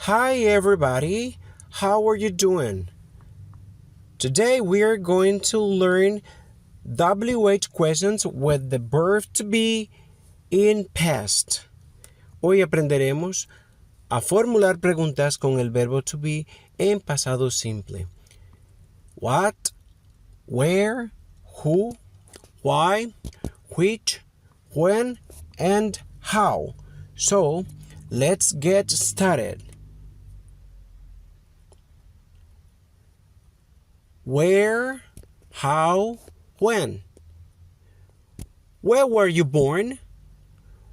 Hi everybody, how are you doing? Today we are going to learn WH questions with the verb to be in past. Hoy aprenderemos a formular preguntas con el verbo to be en pasado simple. What, where, who, why, which, when, and how. So, let's get started. Where, how, when. Where were you born?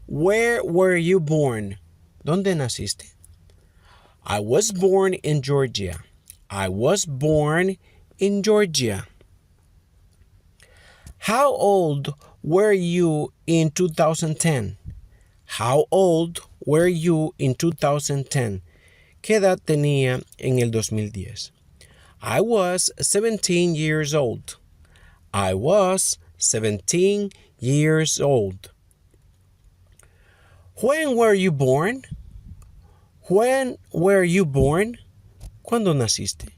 Where were you born? ¿Dónde naciste? I was born in Georgia. I was born in Georgia. How old were you in 2010? How old were you in 2010? ¿Qué edad tenía en el 2010? I was 17 years old. I was 17 years old. When were you born? When were you born? ¿Cuándo naciste?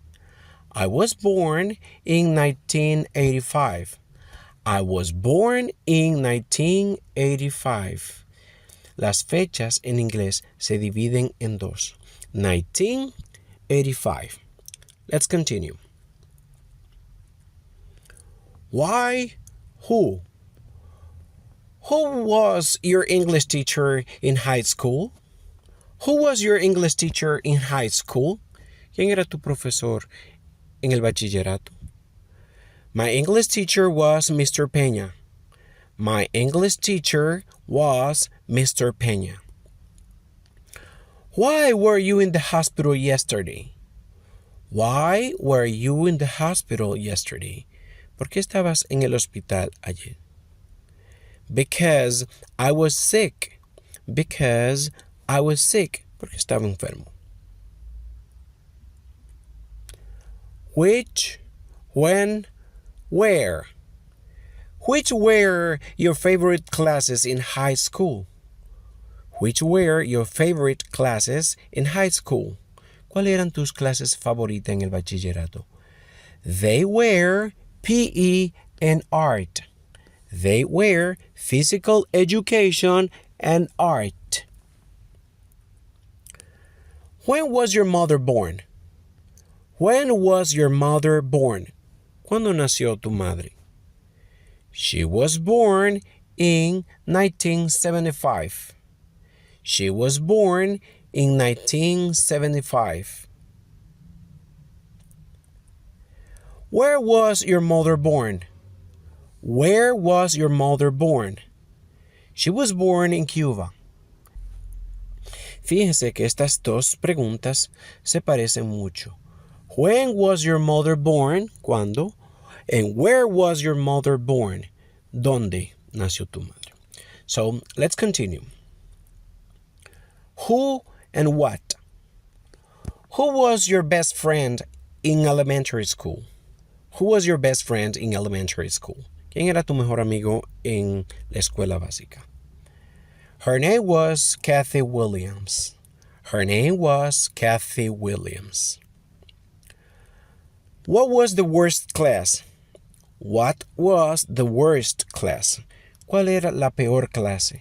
I was born in 1985. I was born in 1985. Las fechas en inglés se dividen en dos. 1985. Let's continue. Why? Who? Who was your English teacher in high school? Who was your English teacher in high school? ¿Quién era tu profesor en el bachillerato? My English teacher was Mr. Peña. My English teacher was Mr. Peña. Why were you in the hospital yesterday? Why were you in the hospital yesterday? ¿Por qué estabas en el hospital ayer? Because I was sick. Because I was sick. Porque estaba enfermo. Which, when, where? Which were your favorite classes in high school? Which were your favorite classes in high school? ¿Cuáles eran tus clases favoritas en el bachillerato? They were PE and art. They were physical education and art. When was your mother born? When was your mother born? ¿Cuándo nació tu madre? She was born in 1975. She was born in 1975. Where was your mother born? Where was your mother born? She was born in Cuba. Fíjense que estas dos preguntas se parecen mucho. When was your mother born? ¿Cuándo? And where was your mother born? ¿Dónde nació tu madre? So, let's continue. Who and what? Who was your best friend in elementary school? Who was your best friend in elementary school? ¿Quién era tu mejor amigo en la escuela básica? Her name was Kathy Williams. Her name was Kathy Williams. What was the worst class? What was the worst class? ¿Cuál era la peor clase?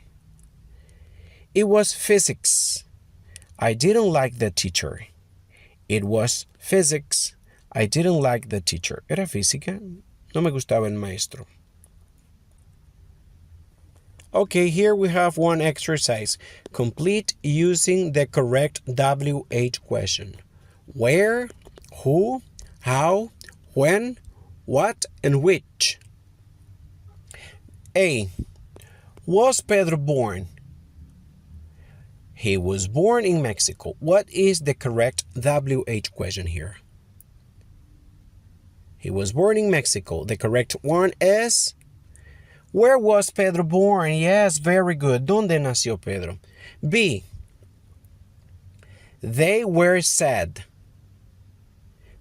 It was physics. I didn't like the teacher. It was physics. I didn't like the teacher. Era física. No me gustaba el maestro. Okay, here we have one exercise. Complete using the correct WH question. Where, who, how, when, what, and which. A. Was Pedro born? He was born in Mexico. What is the correct WH question here? He was born in Mexico. The correct one is... Where was Pedro born? Yes, very good. ¿Dónde nació Pedro? B. They were sad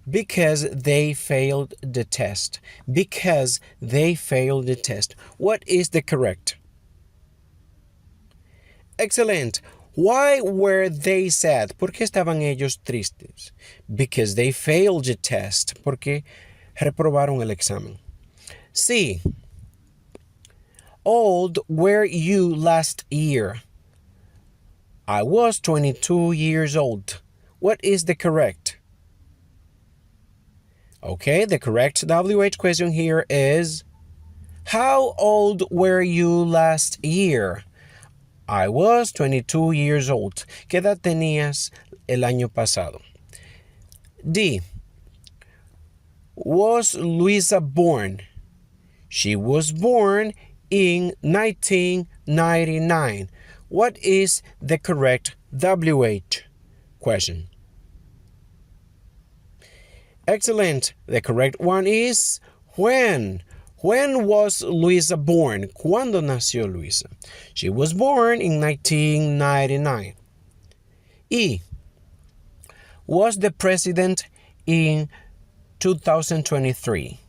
because they failed the test. Because they failed the test. What is the correct? Excellent. Why were they sad? ¿Por qué estaban ellos tristes? Because they failed the test. Porque reprobaron el examen. C. Old were you last year? I was 22 years old. What is the correct? Okay, the correct WH question here is, how old were you last year? I was 22 years old. ¿Qué edad tenías el año pasado? D. Was Luisa born? She was born in 1999. What is the correct WH question? Excellent. The correct one is when. When was Luisa born? ¿Cuándo nació Luisa? She was born in 1999. E. Was the president in 2023?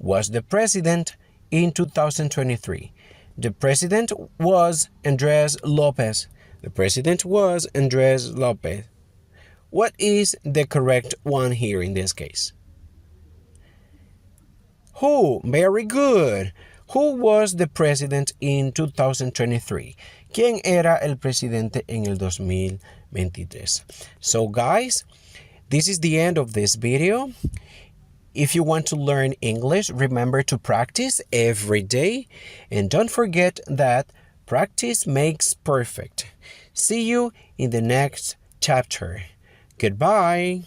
Was the president in 2023? The president was Andrés López. The president was Andrés López. What is the correct one here in this case? Who? Very good. Who was the president in 2023? ¿Quién era el presidente en el 2023? So guys, this is the end of this video. If you want to learn English, remember to practice every day. And don't forget that practice makes perfect. See you in the next chapter. Goodbye.